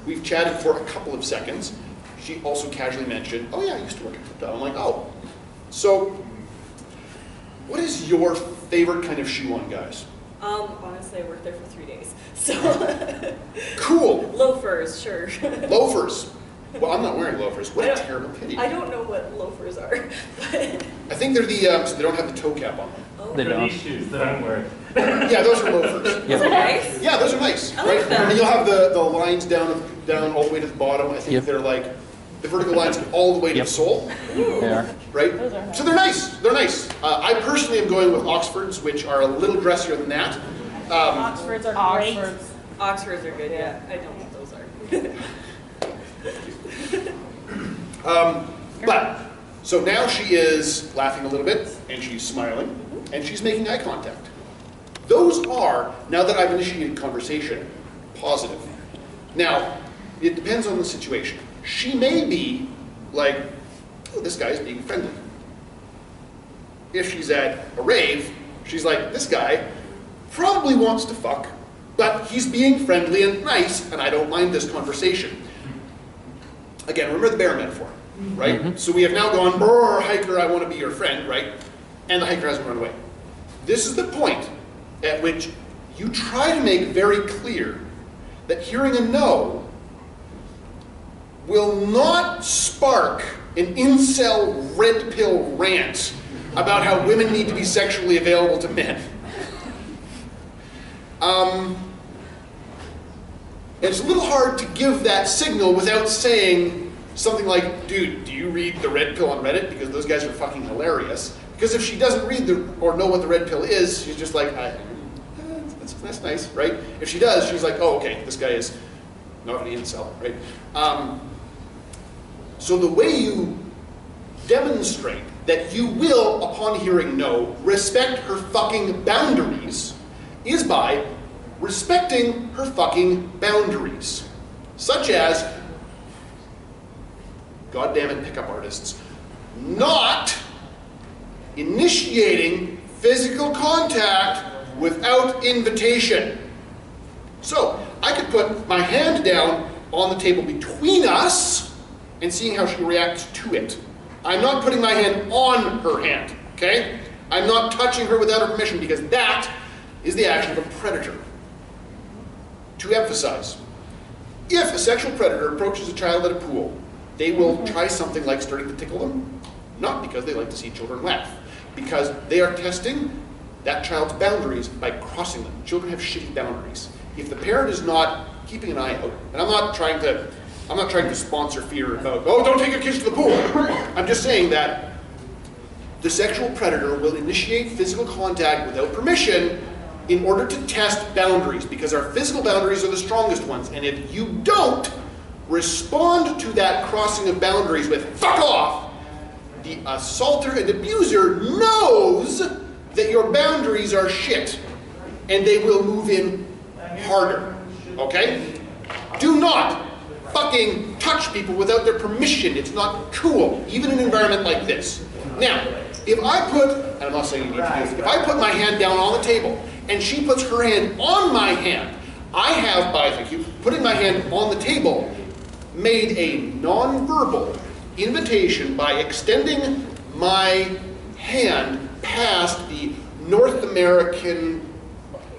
We've chatted for a couple of seconds. She also casually mentioned, oh yeah, I used to work at Flipdot. I'm like, oh. So, what is your favorite kind of shoe on, guys? Honestly, I worked there for 3 days. So cool. Loafers, sure. Loafers. Well, I'm not wearing loafers. What a terrible pity. I don't know what loafers are. But I think they're the, so they don't have the toe cap on them. oh. They don't. These shoes that I'm wearing. Yeah, those are loafers. Those are nice. Yeah, those are nice. I like them. And you'll have the lines down all the way to the bottom. I think they're like, the vertical lines go all the way to the sole. Ooh. They are. Right? Those are nice. So they're nice. They're nice. I personally am going with Oxfords, which are a little dressier than that. Oxfords are great. Oxfords are good, yeah. I don't know what those are. But, so now she is laughing a little bit, and she's smiling, and she's making eye contact. Those are, now that I've initiated conversation, positive. Now, it depends on the situation. She may be like, oh, this guy's being friendly. If she's at a rave, she's like, this guy probably wants to fuck, but he's being friendly and nice, and I don't mind this conversation. Again, remember the bear metaphor, right? Mm-hmm. So we have now gone, brr, hiker, I want to be your friend, right? And the hiker hasn't run away. This is the point at which you try to make very clear that hearing a no will not spark an incel red pill rant about how women need to be sexually available to men. It's a little hard to give that signal without saying something like, dude, do you read the red pill on Reddit? Because those guys are fucking hilarious. Because if she doesn't read or know what the red pill is, she's just like, that's nice, right? If she does, she's like, oh, okay, this guy is not an incel, right? So the way you demonstrate that you will, upon hearing no, respect her fucking boundaries is by respecting her fucking boundaries. Such as, goddammit pickup artists, not initiating physical contact without invitation. So, I could put my hand down on the table between us and seeing how she reacts to it. I'm not putting my hand on her hand, okay? I'm not touching her without her permission because that is the action of a predator. To emphasize, if a sexual predator approaches a child at a pool, they will try something like starting to tickle them, not because they like to see children laugh, because they are testing that child's boundaries by crossing them. Children have shitty boundaries. If the parent is not keeping an eye out, and I'm not trying to sponsor fear about, oh, don't take your kids to the pool. I'm just saying that the sexual predator will initiate physical contact without permission in order to test boundaries, because our physical boundaries are the strongest ones. And if you don't respond to that crossing of boundaries with fuck off, the assaulter and abuser knows that your boundaries are shit, and they will move in harder, okay? Do not fucking touch people without their permission. It's not cool, even in an environment like this. Now, if I put, and I'm not saying you need to do this, if I put my hand down on the table, and she puts her hand on my hand, I have, by thank you, putting my hand on the table, made a non-verbal invitation by extending my hand past the North American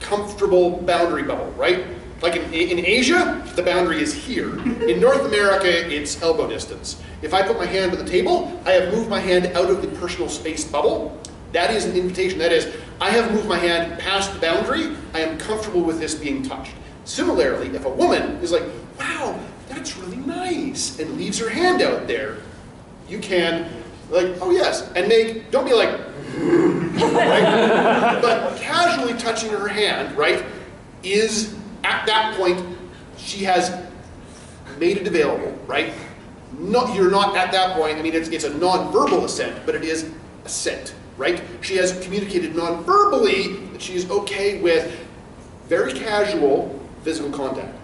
comfortable boundary bubble, right? Like in Asia, the boundary is here. In North America, it's elbow distance. If I put my hand on the table, I have moved my hand out of the personal space bubble. That is an invitation. That is, I have moved my hand past the boundary. I am comfortable with this being touched. Similarly, if a woman is like, wow, that's really nice, and leaves her hand out there, you can, like, oh yes, and don't be like, right? But casually touching her hand, right, is, at that point, she has made it available, right? You're not at that point, I mean, it's a non-verbal assent, but it is assent, right? She has communicated non-verbally that she is okay with very casual physical contact,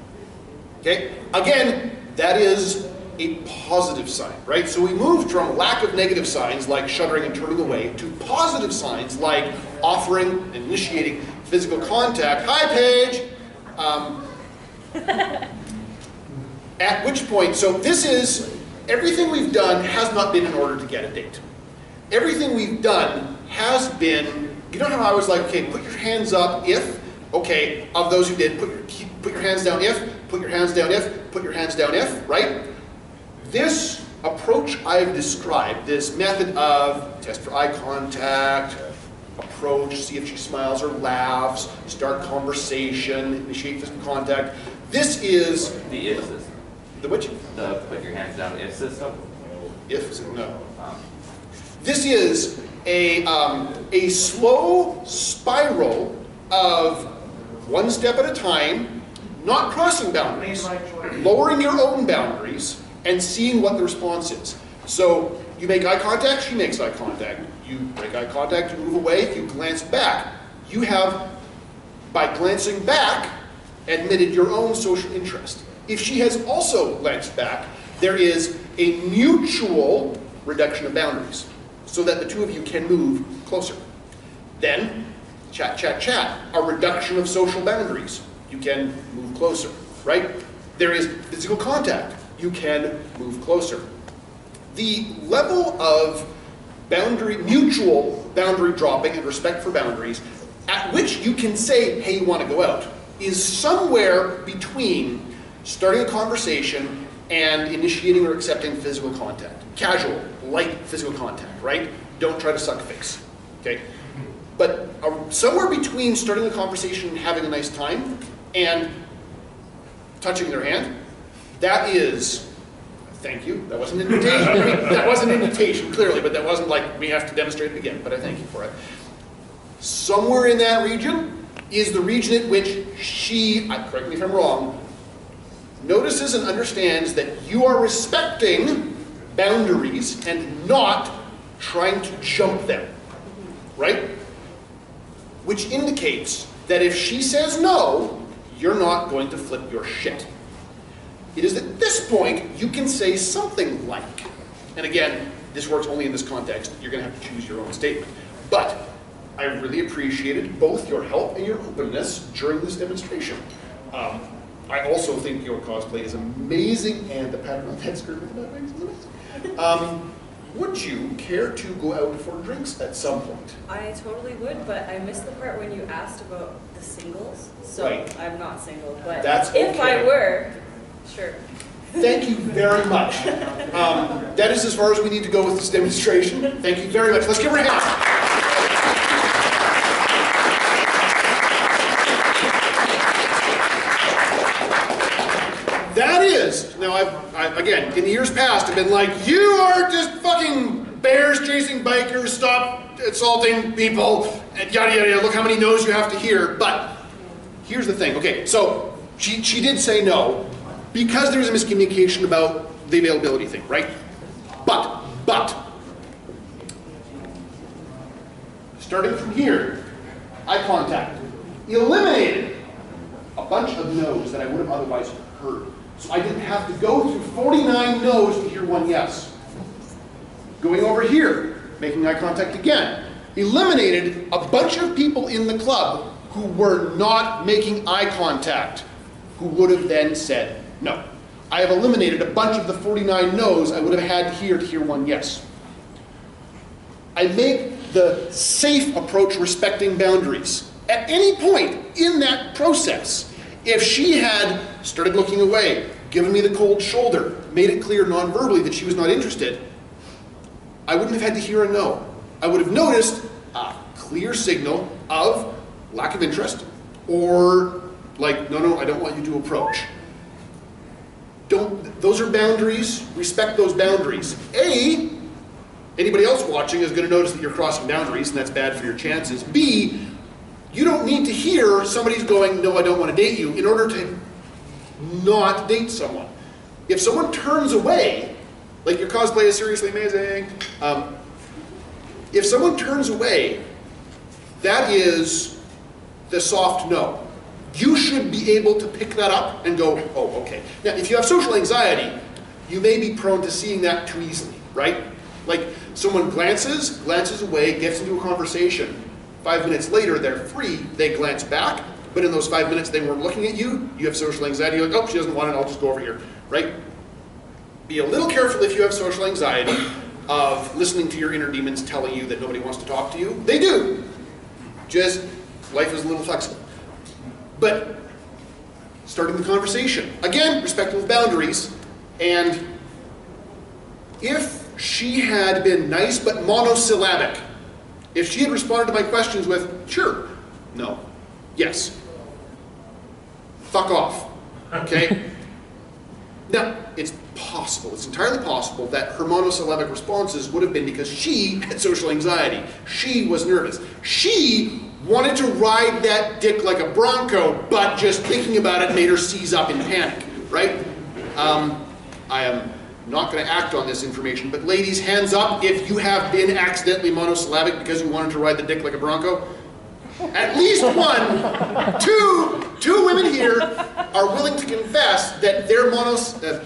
okay? Again, that is a positive sign, right? So we moved from lack of negative signs like shuddering and turning away to positive signs like offering and initiating physical contact. Hi, Paige! At which point, so this is, everything we've done has not been in order to get a date. Everything we've done has been, you know how I was like, okay, put your hands up if, okay, of those who did, put your hands down if, put your hands down if, put your hands down if, right? This approach I've described, this method of test for eye contact, approach, see if she smiles or laughs, start conversation, initiate physical contact. This is the if system. The which? The put your hands down if system. If, no. This is a slow spiral of one step at a time, not crossing boundaries, lowering your own boundaries, and seeing what the response is. So you make eye contact, she makes eye contact. You break eye contact, you move away, you glance back. You have, by glancing back, admitted your own social interest. If she has also glanced back, there is a mutual reduction of boundaries so that the two of you can move closer. Then, chat, chat, chat, a reduction of social boundaries. You can move closer, right? There is physical contact. You can move closer. The level of mutual boundary dropping and respect for boundaries at which you can say, hey, you want to go out, is somewhere between starting a conversation and initiating or accepting physical contact. Casual, light physical contact, right? Don't try to suck face, okay? But somewhere between starting a conversation and having a nice time and touching their hand, that is, thank you, that wasn't an invitation. I mean, that was an invitation, clearly, but that wasn't like, we have to demonstrate it again, but I thank you for it. Somewhere in that region is the region at which she, correct me if I'm wrong, notices and understands that you are respecting boundaries and not trying to jump them, right? Which indicates that if she says no, you're not going to flip your shit. It is at this point you can say something like, and again, this works only in this context, you're going to have to choose your own statement, but I really appreciated both your help and your openness during this demonstration. I also think your cosplay is amazing, and the pattern on that skirt with that makes it amazing. Would you care to go out for drinks at some point? I totally would, but I missed the part when you asked about the singles. So right. I'm not single, but that's if okay. I were, sure. Thank you very much. That is as far as we need to go with this demonstration. Thank you very much. Let's give her a hand. That is, now again, in years past, I've been like, you are just fucking bears chasing bikers, stop assaulting people, and yada yada yada, look how many no's you have to hear. But here's the thing, okay, so she did say no, because there's a miscommunication about the availability thing, right? But, starting from here, eye contact, eliminated a bunch of no's that I would have otherwise heard. So I didn't have to go through 49 no's to hear one yes. Going over here, making eye contact again, eliminated a bunch of people in the club who were not making eye contact, who would have then said no. I have eliminated a bunch of the 49 no's I would have had here to hear one yes. I make the safe approach respecting boundaries. At any point in that process, if she had started looking away, given me the cold shoulder, made it clear non-verbally that she was not interested, I wouldn't have had to hear a no. I would have noticed a clear signal of lack of interest, or like, no, I don't want you to approach. Those are boundaries, respect those boundaries. Anybody else watching is going to notice that you're crossing boundaries, and that's bad for your chances. B, you don't need to hear somebody's going, no, I don't want to date you, in order to not date someone. If someone turns away, like your cosplay is seriously amazing, if someone turns away, that is the soft no. You should be able to pick that up and go, oh, okay. Now, if you have social anxiety, you may be prone to seeing that too easily, right? Like someone glances away, gets into a conversation. 5 minutes later, they're free, they glance back, but in those 5 minutes they weren't looking at you, you have social anxiety, you're like, oh, she doesn't want it, I'll just go over here. right? Be a little careful if you have social anxiety of listening to your inner demons telling you that nobody wants to talk to you. They do. Just, life is a little flexible. But starting the conversation. Again, respectful of boundaries. And if she had been nice but monosyllabic, if she had responded to my questions with, sure, no, yes, fuck off, okay? Now, it's possible, it's entirely possible that her monosyllabic responses would have been because she had social anxiety. She was nervous. She wanted to ride that dick like a bronco, but just thinking about it made her seize up in panic, right? I am not going to act on this information, but ladies, hands up if you have been accidentally monosyllabic because you wanted to ride the dick like a bronco. At least one, two women here are willing to confess that their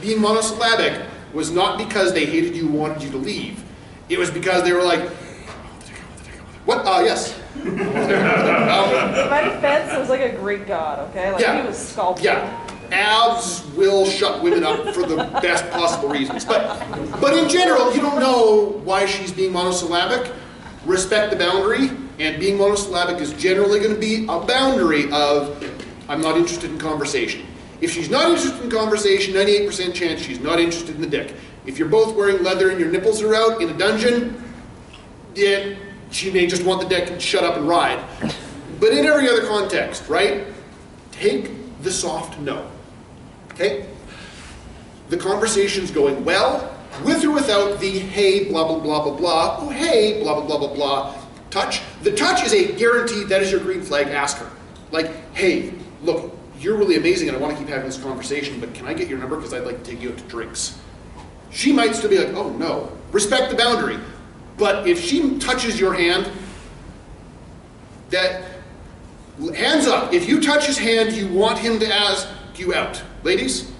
being monosyllabic was not because they hated you and wanted you to leave. It was because they were like, what? Yes. In my defense, it was like a Greek god, okay? Like Yeah. he was sculpted. Yeah. Abs will shut women up for the best possible reasons. But in general, you don't know why she's being monosyllabic. Respect the boundary, and being monosyllabic is generally going to be a boundary of, I'm not interested in conversation. If she's not interested in conversation, 98% chance she's not interested in the dick. If you're both wearing leather and your nipples are out in a dungeon, yeah, she may just want the dick and shut up and ride. But in every other context, right? Take the soft no. Okay? The conversation's going well, with or without the hey, blah, blah, blah, blah, blah, oh, hey, blah, blah, blah, blah, blah, touch. The touch is a guarantee, that is your green flag, ask her. Like, hey, look, you're really amazing and I want to keep having this conversation, but can I get your number because I'd like to take you out to drinks? She might still be like, oh no. Respect the boundary. But if she touches your hand, that, hands up, if you touch his hand, you want him to ask you out. Ladies?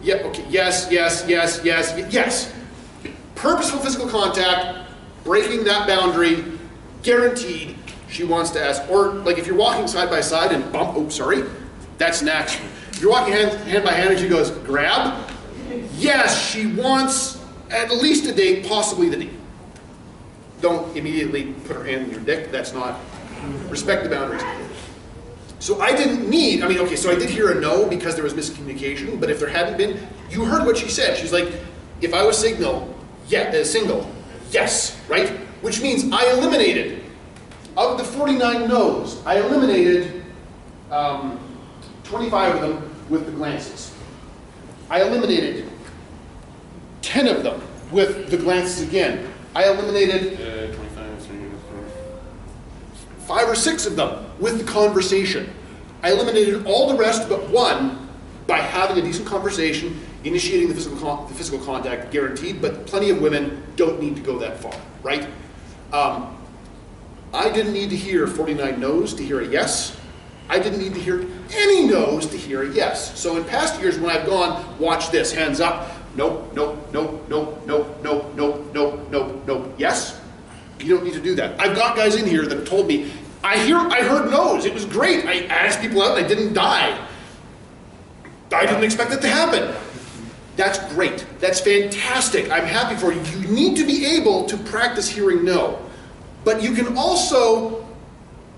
Yeah, okay, yes, yes, yes, yes, yes. Purposeful physical contact, breaking that boundary, guaranteed she wants to ask. Or like if you're walking side by side and bump, oh sorry, that's an action. If you're walking hand by hand and she goes, grab, yes, she wants at least a date, possibly the date. Don't immediately put her hand in your dick, that's not, respect the boundaries. So I didn't need, I mean, okay, so I did hear a no because there was miscommunication, but if there hadn't been, you heard what she said. She's like, if I was single, yes, right? Which means I eliminated, of the 49 no's, I eliminated 25 of them with the glances. I eliminated 10 of them with the glances again. I eliminated 5 or 6 of them with the conversation. I eliminated all the rest but one by having a decent conversation, initiating the physical contact, guaranteed, but plenty of women don't need to go that far, right? I didn't need to hear 49 no's to hear a yes. I didn't need to hear any no's to hear a yes. So in past years when I've gone, watch this, hands up, nope, nope, nope, nope, nope, nope, nope, nope, nope, nope, yes. You don't need to do that. I've got guys in here that have told me, I heard no's, it was great. I asked people out and I didn't die. I didn't expect it to happen. That's great, that's fantastic, I'm happy for you. You need to be able to practice hearing no. But you can also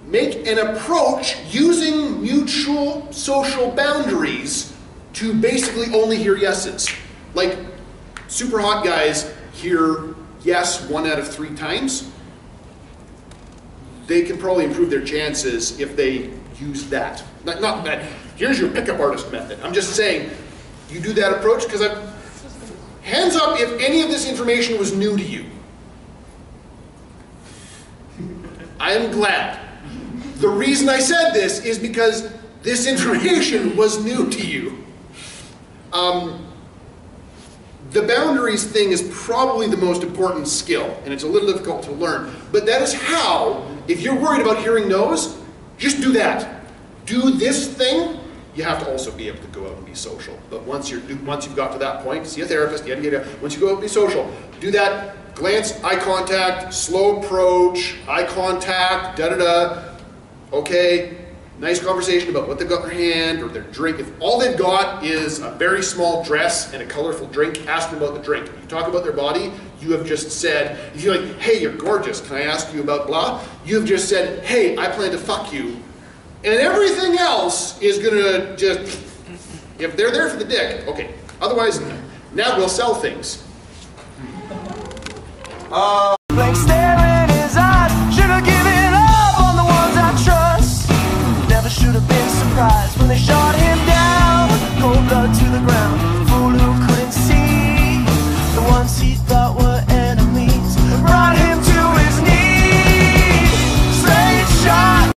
make an approach using mutual social boundaries to basically only hear yeses. Like, super hot guys hear yes 1 out of 3 times. They can probably improve their chances if they use that. Not that, here's your pickup artist method. I'm just saying, you do that approach, because hands up if any of this information was new to you. I am glad. The reason I said this is because this information was new to you. The boundaries thing is probably the most important skill, and it's a little difficult to learn, but that is how, if you're worried about hearing no's, just do that. Do this thing. You have to also be able to go out and be social. But once you've got to that point, see a therapist, once you go out and be social, do that, glance, eye contact, slow approach, eye contact, da-da-da, okay, Nice conversation about what they've got in their hand or their drink. If all they've got is a very small dress and a colorful drink, ask them about the drink. If you talk about their body, you have just said, if you're like, hey, you're gorgeous, can I ask you about blah? You have just said, hey, I plan to fuck you. And everything else is gonna just, if they're there for the dick, okay. Otherwise, now we'll sell things.